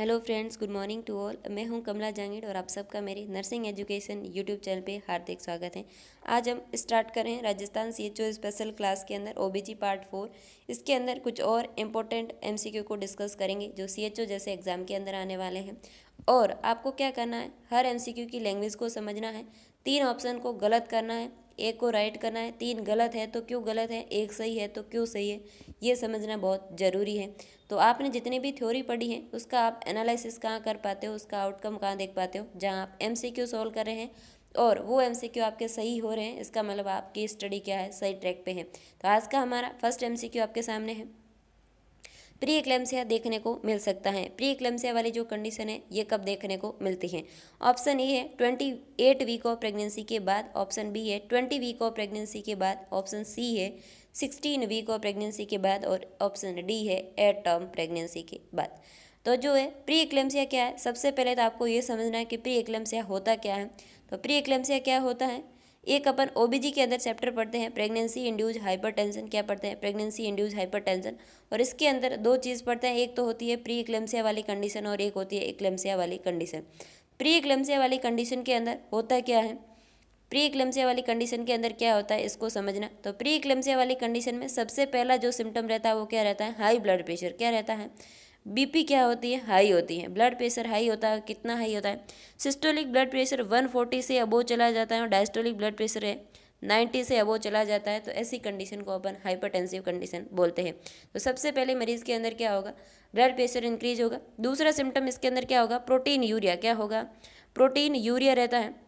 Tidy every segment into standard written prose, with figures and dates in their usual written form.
Hello friends, good morning to all. मैं हूं कमला जांगिड़ और आप सबका मेरे नर्सिंग एजुकेशन यूट्यूब चैनल पे हार्दिक स्वागत है। आज हम स्टार्ट कर रहे हैं राजस्थान सीएचओ स्पेशल क्लास के अंदर ओबीजी पार्ट 4। इसके अंदर कुछ और इम्पोर्टेंट एमसीक्यू को डिस्कस करेंगे जो सीएचओ जैसे एग्जाम के अंदर आने वाले हैं। और आपको क्या करना है, हर एमसीक्यू की लैंग्वेज को समझना है। 3 ऑप्शन को गलत करना है, एक को राइट करना है। 3 गलत है तो क्यों गलत है, एक सही है तो क्यों सही है, ये समझना बहुत ज़रूरी है। तो आपने जितनी भी थ्योरी पढ़ी है उसका आप एनालिसिस कहाँ कर पाते हो, उसका आउटकम कहाँ देख पाते हो, जहाँ आप एमसीक्यू सॉल्व कर रहे हैं और वो एमसीक्यू आपके सही हो रहे हैं, इसका मतलब आपकी स्टडी क्या है, सही ट्रैक पे है। तो आज का हमारा फर्स्ट एमसीक्यू आपके सामने है। प्री एक्लेम्सिया देखने को मिल सकता है। प्री एक्लेम्सिया वाली जो कंडीशन है ये कब देखने को मिलती है? ऑप्शन ए है 28 वीक ऑफ प्रेगनेंसी के बाद, ऑप्शन बी है 20 वीक ऑफ प्रेगनेंसी के बाद, ऑप्शन सी है 16 वीक ऑफ प्रेगनेंसी के बाद और ऑप्शन डी है 8 टर्म प्रेगनेंसी के बाद। तो जो है प्री एक्लेम्सिया क्या है, सबसे पहले तो आपको ये समझना है कि प्री एक्लेम्सिया होता क्या है। तो प्री एक्लेम्सिया क्या होता है, एक अपन ओबीजी के अंदर चैप्टर पढ़ते हैं प्रेगनेंसी इंड्यूज हाइपरटेंशन। क्या पढ़ते हैं? Pregnancy induced hypertension. और इसके अंदर 2 चीज़ पढ़ते हैं, एक तो होती है प्री एक्लेम्सिया वाली कंडीशन और एक होती है एक्लेम्सिया वाली कंडीशन। प्री एक्लेम्सिया वाली कंडीशन के अंदर होता क्या है, प्री एक्लेम्सिया वाली कंडीशन के अंदर क्या होता है इसको समझना। तो प्री एक्लेम्सिया वाली कंडीशन में सबसे पहला जो सिम्टम रहता है वो क्या रहता है, हाई ब्लड प्रेशर। क्या रहता है? बीपी क्या होती है, हाई होती है। ब्लड प्रेशर हाई होता है, कितना हाई होता है? सिस्टोलिक ब्लड प्रेशर 140 से अबोव चला जाता है और डायस्टोलिक ब्लड प्रेशर है 90 से अबोव चला जाता है। तो ऐसी कंडीशन को अपन हाइपरटेंसिव कंडीशन बोलते हैं। तो सबसे पहले मरीज़ के अंदर क्या होगा, ब्लड प्रेशर इंक्रीज होगा। दूसरा सिम्टम इसके अंदर क्या होगा, प्रोटीन यूरिया। क्या होगा? प्रोटीन यूरिया रहता है।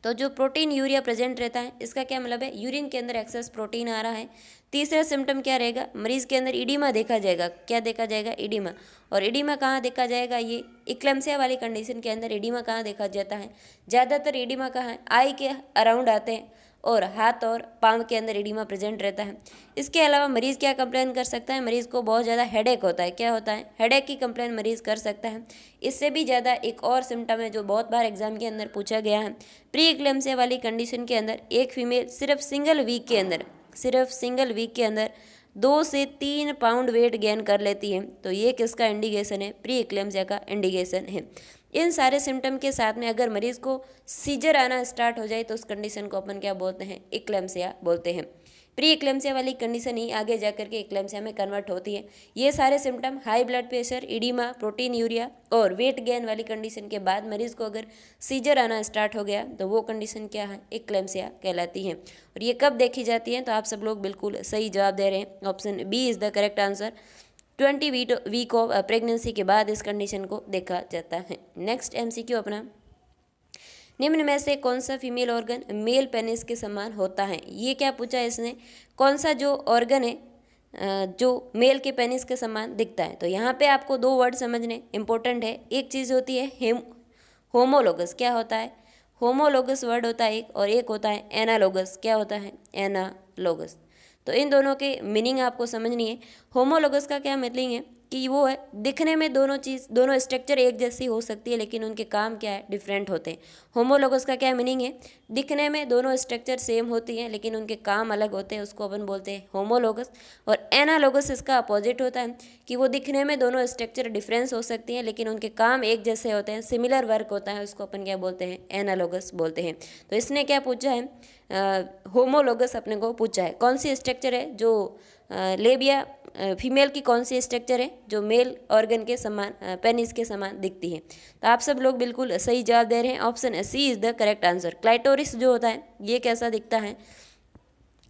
तो जो प्रोटीन यूरिया प्रेजेंट रहता है इसका क्या मतलब है, यूरिन के अंदर एक्सेस प्रोटीन आ रहा है। तीसरा सिम्टम क्या रहेगा, मरीज़ के अंदर इडीमा देखा जाएगा। क्या देखा जाएगा? इडीमा। और इडीमा कहाँ देखा जाएगा, ये इक्लेम्सिया वाली कंडीशन के अंदर इडीमा कहाँ देखा जाता है, ज़्यादातर इडीमा कहाँ है, आई के अराउंड आते हैं और हाथ और पाँव के अंदर इडीमा प्रेजेंट रहता है। इसके अलावा मरीज़ क्या कंप्लेन कर सकता है, मरीज़ को बहुत ज़्यादा हेडेक होता है। क्या होता है? हेडेक की कंप्लेन मरीज़ कर सकता है। इससे भी ज़्यादा एक और सिम्टम है जो बहुत बार एग्जाम के अंदर पूछा गया है। प्री एक्लेम्सिया वाली कंडीशन के अंदर एक फीमेल सिर्फ सिंगल वीक के अंदर 2 से 3 पाउंड वेट गेन कर लेती है। तो ये किसका इंडिकेशन है? प्री एक्लेम्सिया का इंडिकेशन है। इन सारे सिम्टम के साथ में अगर मरीज़ को सीजर आना स्टार्ट हो जाए तो उस कंडीशन को अपन क्या बोलते हैं, एक्लेम्सिया बोलते हैं। प्री एक्लेम्सिया वाली कंडीशन ही आगे जाकर के एक्लेम्सिया में कन्वर्ट होती है। ये सारे symptom high blood pressure, oedema, protein urea और वेट गेन वाली कंडीशन के बाद मरीज़ को अगर सीजर आना स्टार्ट हो गया तो वो कंडीशन क्या है, एक्लेम्सिया कहलाती है। और ये कब देखी जाती है? तो आप सब लोग बिल्कुल सही जवाब दे रहे हैं, option B is the correct answer. 20 week of pregnancy के बाद इस कंडीशन को देखा जाता है। नेक्स्ट एमसीक्यू अपना, निम्न में से कौन सा फीमेल ऑर्गन मेल पेनिस के समान होता है? ये क्या पूछा है इसने, कौन सा जो ऑर्गन है जो मेल के पेनिस के समान दिखता है? तो यहाँ पे आपको 2 वर्ड समझने इंपॉर्टेंट है। एक चीज़ होती है होमोलोगस। क्या होता है? होमोलोगस वर्ड होता है एक, और एक होता है एनालोगस। क्या होता है? एनालोगस। तो इन दोनों के मीनिंग आपको समझनी है। होमोलोगस का क्या मीनिंग है कि वो है दिखने में दोनों स्ट्रक्चर एक जैसी हो सकती है लेकिन उनके काम क्या है, डिफरेंट होते हैं। होमोलोगस का क्या मीनिंग है, दिखने में दोनों स्ट्रक्चर सेम होती हैं लेकिन उनके काम अलग होते हैं, उसको अपन बोलते हैं होमोलोगस। और एनालोगस इसका अपोजिट होता है कि वो दिखने में दोनों स्ट्रक्चर डिफरेंस हो सकती हैं लेकिन उनके काम एक जैसे होते हैं, सिमिलर वर्क होता है, उसको अपन क्या बोलते हैं, एनालोगस बोलते हैं। तो इसने क्या पूछा है, होमोलोगस अपने को पूछा है। कौन सी स्ट्रक्चर है जो लेबिया फीमेल की, कौन सी स्ट्रक्चर है जो मेल ऑर्गन के समान, पेनिस के समान दिखती है? तो आप सब लोग बिल्कुल सही जवाब दे रहे हैं, option C is the correct answer. Clitoris जो होता है ये कैसा दिखता है,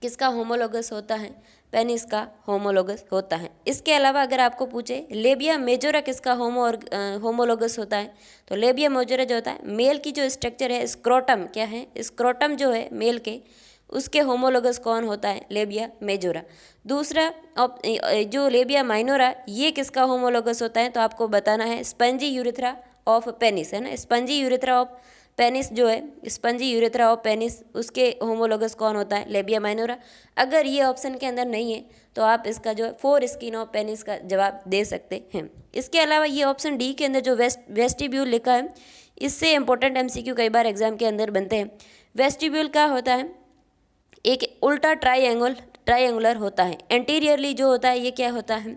किसका होमोलोगस होता है? पेनिस का होमोलोगस होता है। इसके अलावा अगर आपको पूछे लेबिया मेजोरा किसका होमोलोगस होता है, तो लेबिया मेजोरा जो होता है मेल की जो स्ट्रक्चर है स्क्रोटम, क्या है, स्क्रोटम जो है मेल के, उसके होमोलोगस कौन होता है? Labia majora. दूसरा जो लेबिया माइनोरा ये किसका होमोलोगस होता है? तो आपको बताना है स्पंजी यूरेथ्रा ऑफ पेनिस, है ना, स्पंजी यूरेथ्रा ऑफ पेनिस जो है, स्पंजी यूरेथ्रा ऑफ पेनिस, उसके होमोलोगस कौन होता है? Labia minora. अगर ये ऑप्शन के अंदर नहीं है तो आप इसका जो है फोर स्किन ऑफ पेनिस का जवाब दे सकते हैं। इसके अलावा ये ऑप्शन डी के अंदर जो वेस्टिब्यूल लिखा है, इससे इंपॉर्टेंट एमसीक्यू कई बार एग्जाम के अंदर बनते हैं। वेस्टिब्यूल क्या होता है, एक उल्टा ट्राइंगुलर होता है। एंटीरियरली जो होता है ये क्या होता है,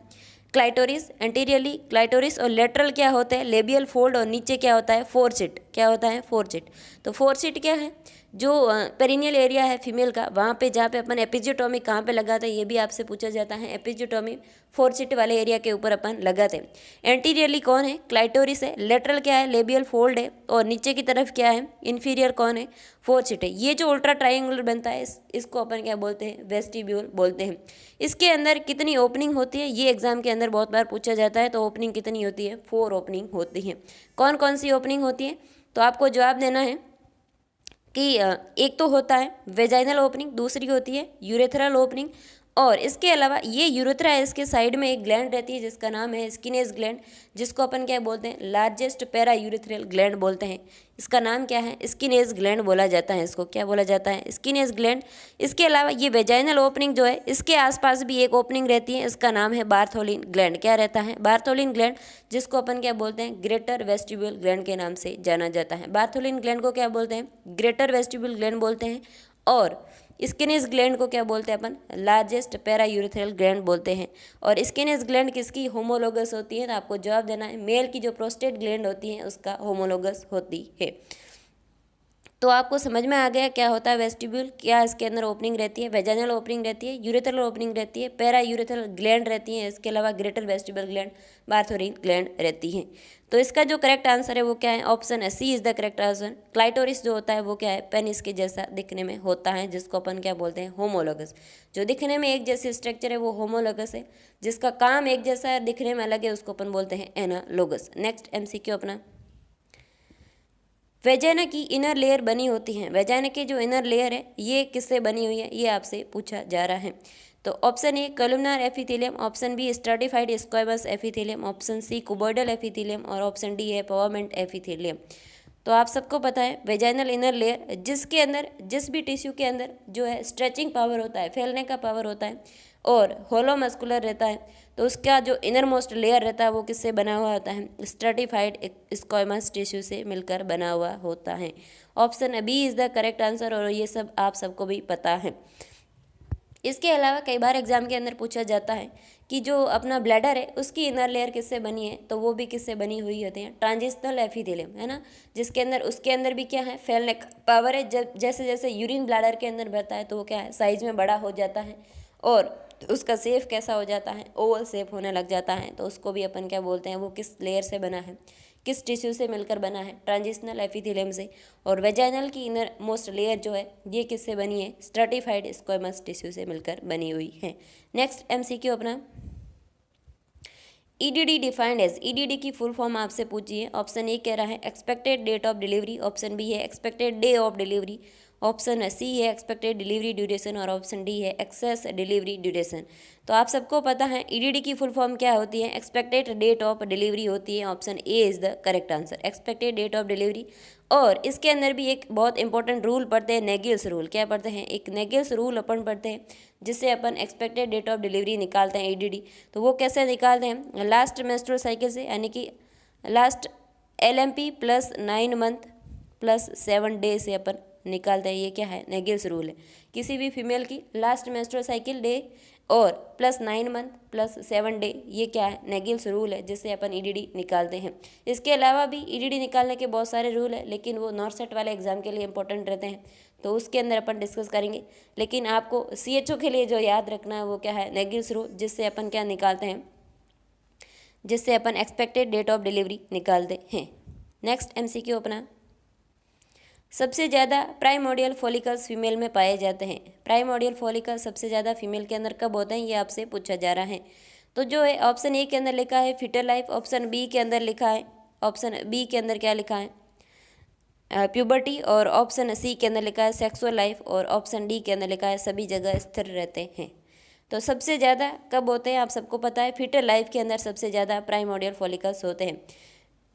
क्लाइटोरिस, एंटीरियरली क्लाइटोरिस और लेटरल क्या होता है, लेबियल फोल्ड, और नीचे क्या होता है, फोरसिट। क्या होता है, फोरसिट। तो फोरसिट क्या है, जो पेरिनियल एरिया है फीमेल का, वहाँ पे जहाँ पे अपन एपिजियोटोमी कहाँ पे लगाते हैं ये भी आपसे पूछा जाता है। एपिजियोटोमी फोरसिट वाले एरिया के ऊपर अपन लगाते हैं। एंटीरियरली कौन है, क्लाइटोरिस है। लेटरल क्या है, लेबियल फोल्ड है। और नीचे की तरफ क्या है, इन्फीरियर कौन है, फोरसिट है। ये जो उल्ट्रा ट्रायंगुलर बनता है इसको अपन क्या बोलते हैं, वेस्टिब्यूल बोलते हैं। इसके अंदर कितनी ओपनिंग होती है, ये एग्जाम के अंदर बहुत बार पूछा जाता है। तो ओपनिंग कितनी होती है, 4 ओपनिंग होती है। कौन कौन सी ओपनिंग होती है, तो आपको जवाब देना है कि एक तो होता है वेजाइनल ओपनिंग, दूसरी होती है यूरेथ्रल ओपनिंग, और इसके अलावा ये यूरेथ्रा है, इसके साइड में एक ग्लैंड रहती है जिसका नाम है स्किनेज ग्लैंड, जिसको अपन क्या बोलते हैं, लार्जेस्ट पैरा यूरेथ्रल ग्लैंड बोलते हैं। इसका नाम क्या है, स्किनेज ग्लैंड बोला जाता है। इसको क्या बोला जाता है, स्किनेज ग्लैंड। इसके अलावा ये वेजाइनल ओपनिंग जो है, इसके आसपास भी एक ओपनिंग रहती है, इसका नाम है बार्थोलिन ग्लैंड। क्या रहता है, बार्थोलिन ग्लैंड, जिसको अपन क्या बोलते हैं, ग्रेटर वेस्टिब्यूल ग्लैंड के नाम से जाना जाता है। बार्थोलिन ग्लैंड को क्या बोलते हैं, ग्रेटर वेस्टिब्यूल ग्लैंड बोलते हैं। और स्किनेज ग्लैंड को क्या बोलते हैं अपन, लार्जेस्ट पैरा यूरेथ्रल ग्लैंड बोलते हैं। और स्किनेज ग्लैंड किसकी होमोलोगस होती है, तो आपको जवाब देना है मेल की जो प्रोस्टेट ग्लैंड होती है उसका होमोलोगस होती है। तो आपको समझ में आ गया क्या होता है वेस्टिब्यूल, क्या इसके अंदर ओपनिंग रहती है, वेजाइनल ओपनिंग रहती है, यूरेथ्रल ओपनिंग रहती है, पैरा यूरेथ्रल ग्लैंड रहती है, इसके अलावा greater vestibule gland, Bartholin gland रहती है। तो इसका जो करेक्ट आंसर है वो क्या है, ऑप्शन है C is the correct answer. Clitoris जो होता है वो क्या है, पेनिस के जैसा दिखने में होता है, जिसको अपन क्या बोलते हैं, होमोलोगस। जो दिखने में एक जैसे स्ट्रक्चर है वो होमोलोगस है, जिसका काम एक जैसा है दिखने में अलग है उसको अपन बोलते हैं एनालोगस। नेक्स्ट एमसीक्यू अपना, वेजाइना की इनर लेयर बनी होती है, वेजाइना की जो इनर लेयर है ये किससे बनी हुई है, ये आपसे पूछा जा रहा है। तो option A columnar epithelium, option B stratified squamous epithelium, option C cuboidal epithelium, और ऑप्शन डी है पवामेंट एपिथेलियम। तो आप सबको पता है वेजाइनल इनर लेयर, जिसके अंदर जिस भी टिश्यू के अंदर जो है स्ट्रेचिंग पावर होता है, फैलने का पावर होता है, और होलो मस्कुलर रहता है, तो उसका जो इनर मोस्ट लेयर रहता है वो किससे बना हुआ होता है, स्ट्रैटिफाइड स्क्वैमस टिश्यू से मिलकर बना हुआ होता है। Option B is the correct answer, और ये सब आप सबको भी पता है। इसके अलावा कई बार एग्जाम के अंदर पूछा जाता है कि जो अपना ब्लैडर है उसकी इनर लेयर किससे बनी है, तो वो भी किससे बनी हुई होती है, ट्रांजिशनल एपिथेलियम, है ना, जिसके अंदर उसके अंदर भी क्या है, फैलने का पावर है। जब जैसे जैसे यूरिन ब्लैडर के अंदर भरता है तो वो क्या है, साइज में बड़ा हो जाता है, और उसका शेप कैसा हो जाता है, ओवल शेप होने लग जाता है। तो उसको भी अपन क्या बोलते हैं, वो किस लेयर से बना है, किस टिश्यू से मिलकर बना है, ट्रांजिशनल एपिथेलियम से। और वेजाइनल की इनर मोस्ट लेयर जो है ये किससे बनी है, स्ट्रैटिफाइड स्क्वैमस टिश्यू से मिलकर बनी हुई है। नेक्स्ट एमसीक्यू अपना, ईडीडी डिफाइंड एज, ईडीडी की फुल फॉर्म आपसे पूछी है। ऑप्शन ए कह रहा है expected date of delivery, option B है expected day of delivery, option C है एक्सपेक्टेड डिलीवरी ड्यूरेशन, और ऑप्शन डी है एक्सेस डिलीवरी ड्यूरेशन। तो आप सबको पता है ईडीडी की फुल फॉर्म क्या होती है, एक्सपेक्टेड डेट ऑफ डिलीवरी होती है। Option A is the correct answer, expected date of delivery. और इसके अंदर भी एक बहुत इंपॉर्टेंट रूल पढ़ते हैं, नेगिल्स रूल। क्या पढ़ते हैं, एक नेगिल्स रूल अपन पढ़ते हैं, जिससे अपन एक्सपेक्टेड डेट ऑफ डिलीवरी निकालते हैं ईडीडी। तो वो कैसे निकालते हैं, लास्ट मेंस्ट्रुअल साइकिल से, यानी कि last LMP plus 9 month plus 7 day से अपन निकालते हैं। ये क्या है, नेगिल्स रूल है। किसी भी फीमेल की लास्ट मेंस्ट्रुअल साइकिल डे और प्लस 9 मंथ प्लस 7 डे, ये क्या है, नेगिल्स रूल है, जिससे अपन ईडीडी निकालते हैं। इसके अलावा भी ईडीडी निकालने के बहुत सारे रूल है, लेकिन वो नॉर्सेट वाले एग्जाम के लिए इंपॉर्टेंट रहते हैं, तो उसके अंदर अपन डिस्कस करेंगे। लेकिन आपको सीएचओ के लिए जो याद रखना है वो क्या है, नेगिल्स रूल, जिससे अपन क्या निकालते हैं, जिससे अपन एक्सपेक्टेड डेट ऑफ डिलीवरी निकालते हैं। नेक्स्ट एमसीक्यू अपना, सबसे ज़्यादा प्राइमोडियल फॉलिकल्स फीमेल में पाए जाते हैं। प्राइमोडियल फॉलिकल सबसे ज़्यादा फीमेल के अंदर कब होते हैं, ये आपसे पूछा जा रहा है। तो जो है ऑप्शन ए के अंदर लिखा है फीटल लाइफ, ऑप्शन बी के अंदर लिखा है, ऑप्शन बी के अंदर क्या लिखा है, प्यूबर्टी, और ऑप्शन सी के अंदर लिखा है सेक्सुअल लाइफ, और ऑप्शन डी के अंदर लिखा है सभी जगह स्थिर रहते हैं। तो सबसे ज़्यादा कब होते हैं, आप सबको पता है, फीटल लाइफ के अंदर सबसे ज़्यादा प्राइमोडियल फॉलिकल्स होते हैं।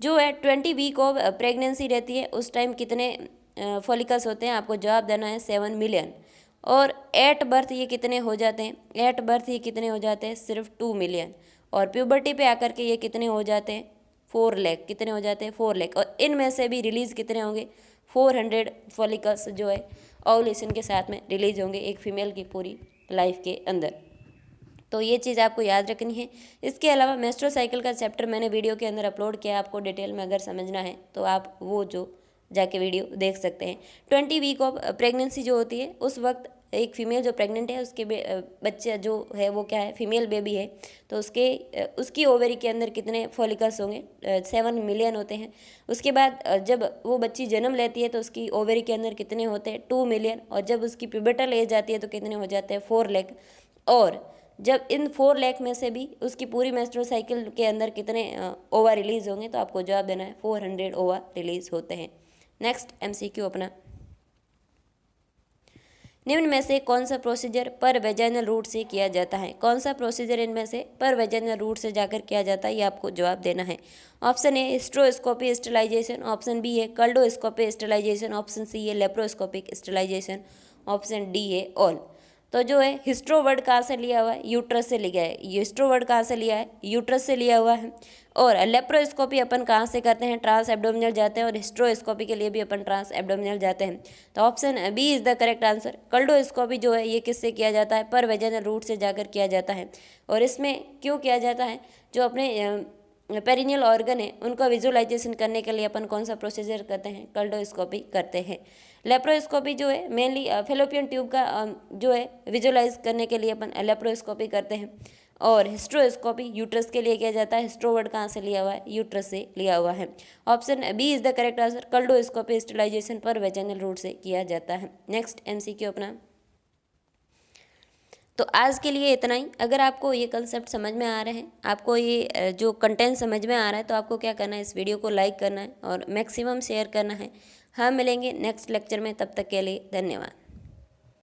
जो है 20 वीक ऑफ प्रेगनेंसी रहती है उस टाइम कितने फॉलिकल्स होते हैं, आपको जवाब देना है 7 मिलियन। और एट बर्थ ये कितने हो जाते हैं, एट बर्थ ये कितने हो जाते हैं, सिर्फ 2 मिलियन। और प्यूबर्टी पे आकर के ये कितने हो जाते हैं, 4 लाख, कितने हो जाते हैं, 4 लाख। और इनमें से भी रिलीज़ कितने होंगे, 400 फॉलिकल्स जो है ओवुलेशन के साथ में रिलीज होंगे एक फीमेल की पूरी लाइफ के अंदर। तो ये चीज़ आपको याद रखनी है। इसके अलावा मेंस्ट्रुअल साइकिल का चैप्टर मैंने वीडियो के अंदर अपलोड किया है, आपको डिटेल में अगर समझना है तो आप वो जो जाके वीडियो देख सकते हैं। 20 वीक ऑफ प्रेगनेंसी जो होती है उस वक्त एक फीमेल जो प्रेग्नेंट है उसके बच्चे जो है वो क्या है, फीमेल बेबी है, तो उसकी ओवरी के अंदर कितने फॉलिकल्स होंगे, 7 मिलियन होते हैं। उसके बाद जब वो बच्ची जन्म लेती है तो उसकी ओवरी के अंदर कितने होते हैं, 2 मिलियन। और जब उसकी प्यूबर्टल एज आती है तो कितने हो जाते हैं, 4 लाख। और जब इन 4 लाख में से भी उसकी पूरी मेंस्ट्रुअल साइकिल के अंदर कितने ओवा रिलीज होंगे, तो आपको जवाब देना है 400 ओवा रिलीज होते हैं। नेक्स्ट MCQ अपना, निम्न में से कौन सा प्रोसीजर पर वेजाइनल रूट से किया जाता है? कौन सा प्रोसीजर इनमें से पर वेजाइनल रूट से जाकर किया जाता है, ये आपको जवाब देना है। Option A hysteroscopy sterilisation, option B है कल्डोस्कोपी स्टेलाइजेशन, ऑप्शन सी है लेप्रोस्कोपिक स्टेलाइजेशन, ऑप्शन डी है ऑल। तो जो है हिस्ट्रो वर्ड कहाँ से लिया हुआ है, यूट्रस से लिया है। ये हिस्ट्रो वर्ड कहाँ से लिया है, यूट्रस से लिया हुआ है। और लेप्रोस्कोपी अपन कहाँ से करते हैं, ट्रांस एब्डोमिनल जाते हैं। और हिस्ट्रोस्कोपी के लिए भी अपन ट्रांस एब्डोमिनल जाते हैं। तो option B is the correct answer. Culdoscopy जो है ये किससे किया जाता है, पर वेजाइनल रूट से जाकर किया जाता है। और इसमें क्यों किया जाता है, जो अपने पेरिनियल ऑर्गन है उनका विजुअलाइजेशन करने के लिए अपन कौन सा प्रोसीजर करते हैं, कल्डोस्कोपी करते हैं। लेप्रोस्कोपी जो है मेनली फेलोपियन ट्यूब का जो है विजुअलाइज करने के लिए अपन लेप्रोस्कोपी करते हैं। और हिस्ट्रोस्कोपी यूट्रस के लिए किया जाता है। हिस्ट्रो वर्ड कहाँ से लिया हुआ है, यूट्रस से लिया हुआ है। Option B is the correct answer. Culdoscopy sterilization पर वेजाइनल रूट से किया जाता है। नेक्स्ट MCQ अपना, तो आज के लिए इतना ही। अगर आपको ये कंसेप्ट समझ में आ रहे हैं, आपको ये जो कंटेंट समझ में आ रहा है, तो आपको क्या करना है, इस वीडियो को लाइक करना है और मैक्सिमम शेयर करना है। हम मिलेंगे नेक्स्ट लेक्चर में, तब तक के लिए धन्यवाद।